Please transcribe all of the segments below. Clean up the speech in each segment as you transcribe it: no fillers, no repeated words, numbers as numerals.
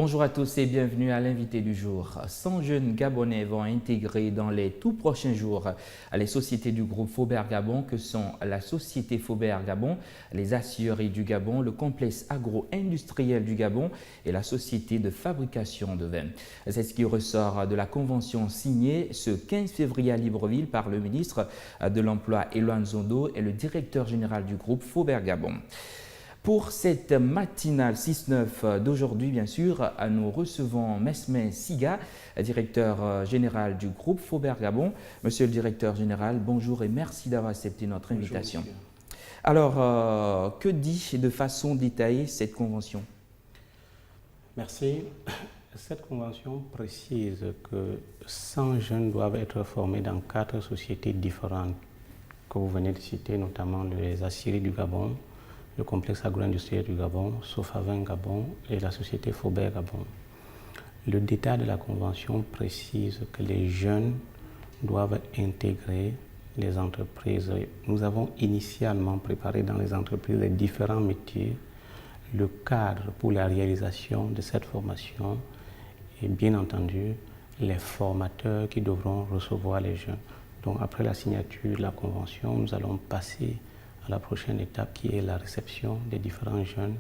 Bonjour à tous et bienvenue à l'invité du jour. 100 jeunes Gabonais vont intégrer dans les tout prochains jours les sociétés du groupe Faubert Gabon que sont la Société Faubert Gabon, les aciéries du Gabon, le complexe agro-industriel du Gabon et la Société de fabrication de vin. C'est ce qui ressort de la convention signée ce 15 février à Libreville par le ministre de l'Emploi Eloane Zondo et le directeur général du groupe Faubert Gabon. Pour cette matinale 6-9 d'aujourd'hui, bien sûr, nous recevons Mesme Siga, directeur général du groupe Faubert Gabon. Monsieur le directeur général, bonjour et merci d'avoir accepté notre invitation. Bonjour, Alors, que dit de façon détaillée cette convention? merci. Cette convention précise que 100 jeunes doivent être formés dans 4 sociétés différentes que vous venez de citer, notamment les aciéries du Gabon, le complexe agro-industriel du Gabon, Sofavin Gabon et la société Faubert Gabon. Le détail de la convention précise que les jeunes doivent intégrer les entreprises. Nous avons initialement préparé dans les entreprises les différents métiers, le cadre pour la réalisation de cette formation et bien entendu les formateurs qui devront recevoir les jeunes. Donc après la signature de la convention, nous allons passer à la prochaine étape qui est la réception des différents jeunes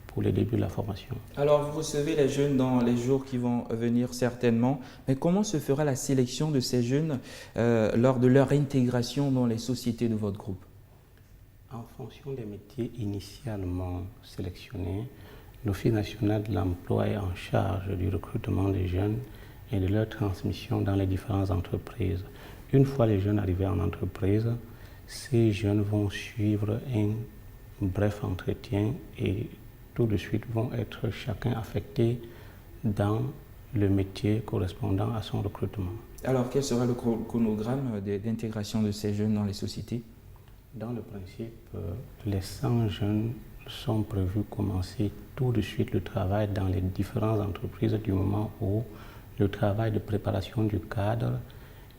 pour le début de la formation. Alors, vous recevez les jeunes dans les jours qui vont venir certainement, mais comment se fera la sélection de ces jeunes lors de leur intégration dans les sociétés de votre groupe? En fonction des métiers initialement sélectionnés, l'Office national de l'emploi est en charge du recrutement des jeunes et de leur transmission dans les différentes entreprises. Une fois les jeunes arrivés en entreprise, ces jeunes vont suivre un bref entretien et tout de suite vont être chacun affecté dans le métier correspondant à son recrutement. Alors, quel sera le chronogramme d'intégration de ces jeunes dans les sociétés? Dans le principe, les 100 jeunes sont prévus commencer tout de suite le travail dans les différentes entreprises du moment où le travail de préparation du cadre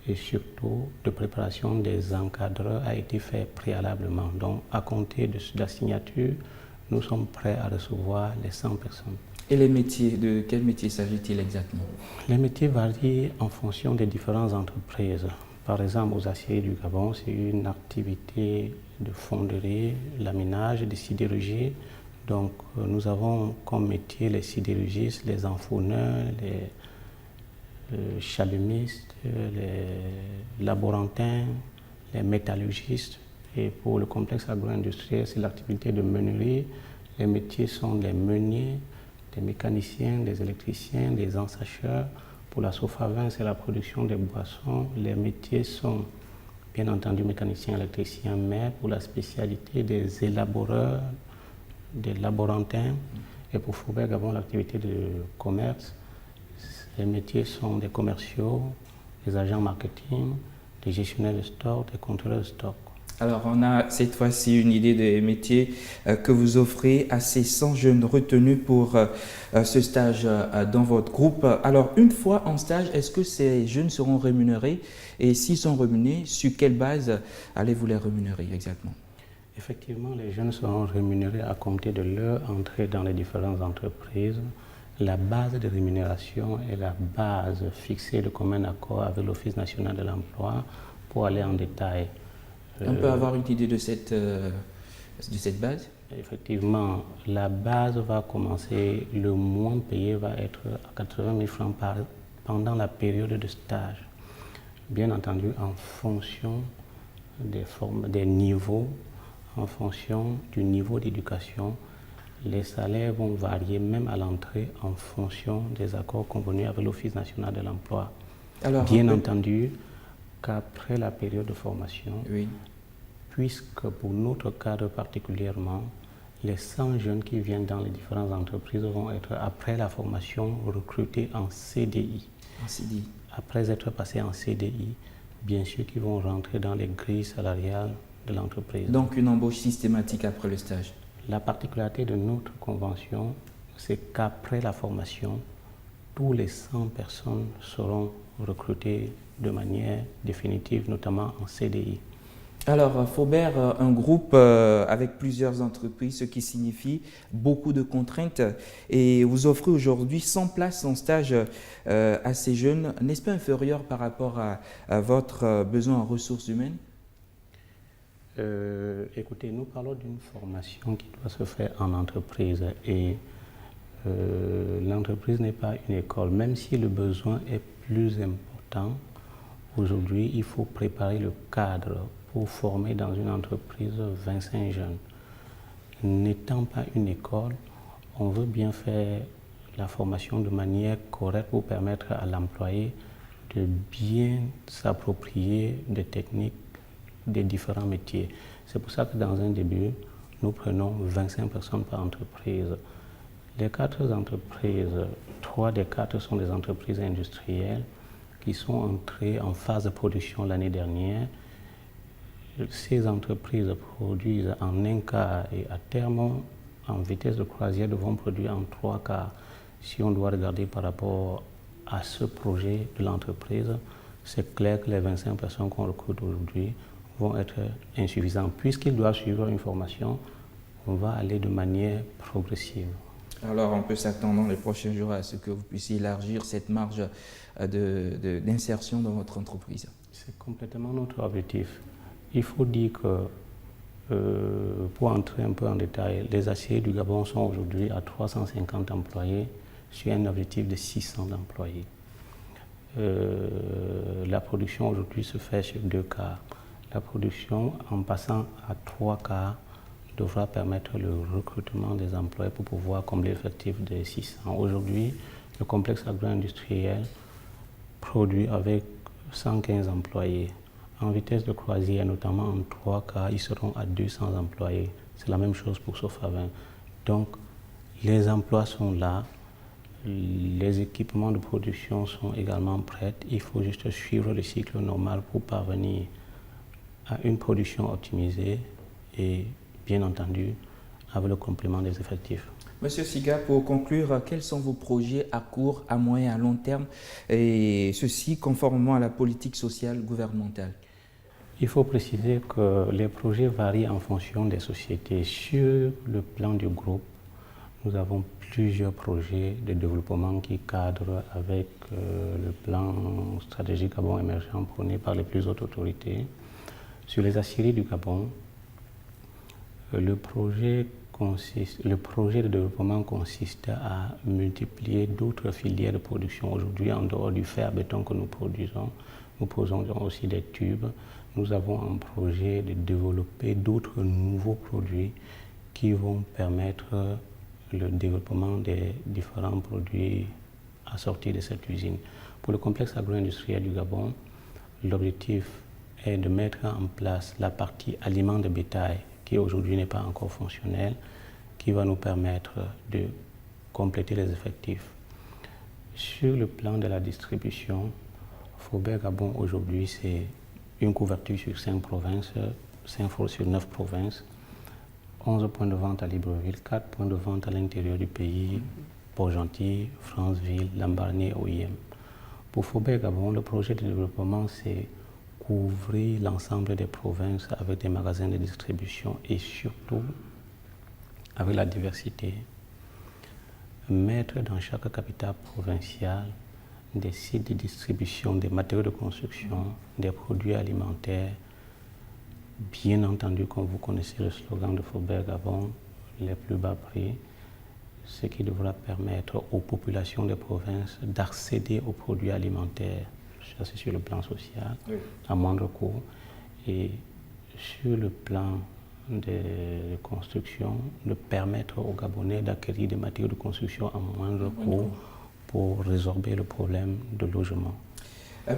et surtout de préparation des encadreurs a été fait préalablement. Donc, à compter de la signature, nous sommes prêts à recevoir les 100 personnes. Et les métiers, de quel métier s'agit-il exactement? Les métiers varient en fonction des différentes entreprises. Par exemple, aux aciéries du Gabon, c'est une activité de fonderie, laminage, de sidérurgie. Donc, nous avons comme métier les sidérurgistes, les enfourneurs, les chalumistes, les laborantins, les métallurgistes. Et pour le complexe agro-industriel, c'est l'activité de meunerie. Les métiers sont des meuniers, des mécaniciens, des électriciens, des ensacheurs. Pour la Sofavin, c'est la production des boissons. Les métiers sont bien entendu mécaniciens, électriciens, mais pour la spécialité des élaboreurs, des laborantins. Et pour Faubert Gabon, l'activité de commerce. Les métiers sont des commerciaux, des agents marketing, des gestionnaires de stock, des contrôleurs de stock. Alors, on a cette fois-ci une idée des métiers que vous offrez à ces 100 jeunes retenus pour ce stage dans votre groupe. Alors, une fois en stage, est-ce que ces jeunes seront rémunérés? Et s'ils sont rémunérés, sur quelle base allez-vous les rémunérer exactement? Effectivement, les jeunes seront rémunérés à compter de leur entrée dans les différentes entreprises. La base de rémunération est la base fixée de commun accord avec l'Office national de l'emploi pour aller en détail. On peut avoir une idée de cette base? Effectivement, la base va commencer, le moins payé va être à 80 000 francs pendant la période de stage. Bien entendu, en fonction des niveaux, en fonction du niveau d'éducation, les salaires vont varier même à l'entrée en fonction des accords convenus avec l'Office national de l'emploi. Bien entendu qu'après la période de formation, oui, puisque pour notre cadre particulièrement, les 100 jeunes qui viennent dans les différentes entreprises vont être, après la formation, recrutés en CDI. En CDI. Après être passés en CDI, bien sûr qu'ils vont rentrer dans les grilles salariales de l'entreprise. Donc une embauche systématique après le stage. La particularité de notre convention, c'est qu'après la formation, tous les 100 personnes seront recrutées de manière définitive, notamment en CDI. Alors, Faubert, un groupe avec plusieurs entreprises, ce qui signifie beaucoup de contraintes. Et vous offrez aujourd'hui 100 places en stage à ces jeunes. N'est-ce pas inférieur par rapport à votre besoin en ressources humaines? Écoutez, nous parlons d'une formation qui doit se faire en entreprise et l'entreprise n'est pas une école. Même si le besoin est plus important, aujourd'hui, il faut préparer le cadre pour former dans une entreprise 25 jeunes. N'étant pas une école, on veut bien faire la formation de manière correcte pour permettre à l'employé de bien s'approprier des techniques des différents métiers. C'est pour ça que dans un début, nous prenons 25 personnes par entreprise. Les 4 entreprises, 3 des 4 sont des entreprises industrielles qui sont entrées en phase de production l'année dernière. Ces entreprises produisent en 1 quart et à terme, en vitesse de croisière, devront produire en 3 quarts. Si on doit regarder par rapport à ce projet de l'entreprise, c'est clair que les 25 personnes qu'on recrute aujourd'hui vont être insuffisants. Puisqu'ils doivent suivre une formation, on va aller de manière progressive. Alors, on peut s'attendre dans les prochains jours à ce que vous puissiez élargir cette marge d'insertion dans votre entreprise. C'est complètement notre objectif. Il faut dire que, pour entrer un peu en détail, les aciers du Gabon sont aujourd'hui à 350 employés sur un objectif de 600 employés. La production aujourd'hui se fait sur 2 quarts. La production, en passant à 3 quarts, devra permettre le recrutement des employés pour pouvoir combler l'effectif des 600. Aujourd'hui, le complexe agro-industriel produit avec 115 employés. En vitesse de croisière, notamment en 3 quarts, ils seront à 200 employés. C'est la même chose pour Sofavin. Donc, les emplois sont là, les équipements de production sont également prêts. Il faut juste suivre le cycle normal pour parvenir à une production optimisée et, bien entendu, avec le complément des effectifs. Monsieur Siga, pour conclure, quels sont vos projets à court, à moyen, à long terme, et ceci conformément à la politique sociale gouvernementale? Il faut préciser que les projets varient en fonction des sociétés. Sur le plan du groupe, nous avons plusieurs projets de développement qui cadrent avec le plan stratégique Gabon émergent prôné par les plus hautes autorités. Sur les aciéries du Gabon, le projet de développement consiste à multiplier d'autres filières de production. Aujourd'hui, en dehors du fer-béton que nous produisons aussi des tubes. Nous avons un projet de développer d'autres nouveaux produits qui vont permettre le développement des différents produits assortis de cette usine. Pour le complexe agro-industriel du Gabon, l'objectif est de mettre en place la partie aliments de bétail qui aujourd'hui n'est pas encore fonctionnelle, qui va nous permettre de compléter les effectifs. Sur le plan de la distribution, Faubert Gabon aujourd'hui c'est une couverture sur 5 provinces, 5 fois sur 9 provinces, 11 points de vente à Libreville, 4 points de vente à l'intérieur du pays, Port-Gentil, Franceville, Lambaréné, OIM. Pour Faubert Gabon, le projet de développement c'est couvrir l'ensemble des provinces avec des magasins de distribution et surtout avec la diversité. Mettre dans chaque capitale provinciale des sites de distribution des matériaux de construction, des produits alimentaires. Bien entendu, comme vous connaissez le slogan de Faubert Gabon, les plus bas prix, ce qui devra permettre aux populations des provinces d'accéder aux produits alimentaires. Ça, c'est sur le plan social, oui, à moindre coût. Et sur le plan de construction, de permettre aux Gabonais d'acquérir des matériaux de construction à moindre coût pour résorber le problème de logement.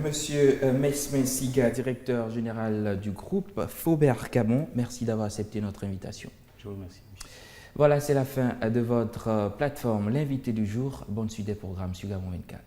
Monsieur Mesmin Siga, directeur général du groupe Faubert Gabon, merci d'avoir accepté notre invitation. Je vous remercie. Voilà, c'est la fin de votre plateforme, l'invité du jour. Bonne suite des programmes sur Gabon 24.